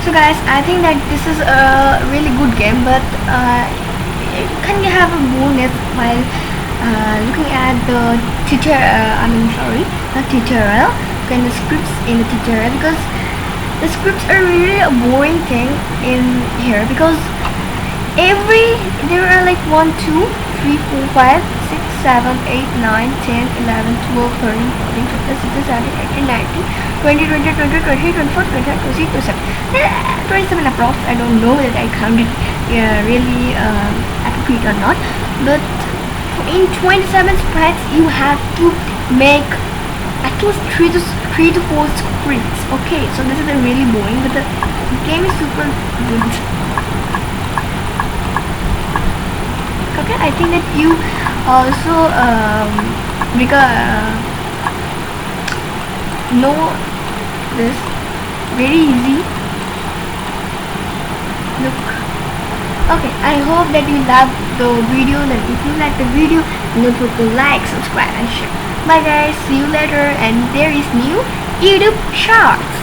So guys, I think that this is a really good game, but can you have a bonus while looking at the not tutorial, kind of scripts in the tutorial, because the scripts are really a boring thing in here, because there are like 1 2 3 4 5 6 7 8 9 10 11 12 13 14 15 16 17 18 19 20 20 20 20 24 25 26 27 27 approx. I don't know that I counted really accurate or not, but in 27 sprites you have to make at least 3 to 4 scripts. Okay, so this is a really boring, but the game is super good. Okay, I think that you also know this very easy. Look. Okay, I hope that you love the video. And if you like the video, don't forget to like, subscribe and share. Bye guys, see you later. And there is new YouTube shorts.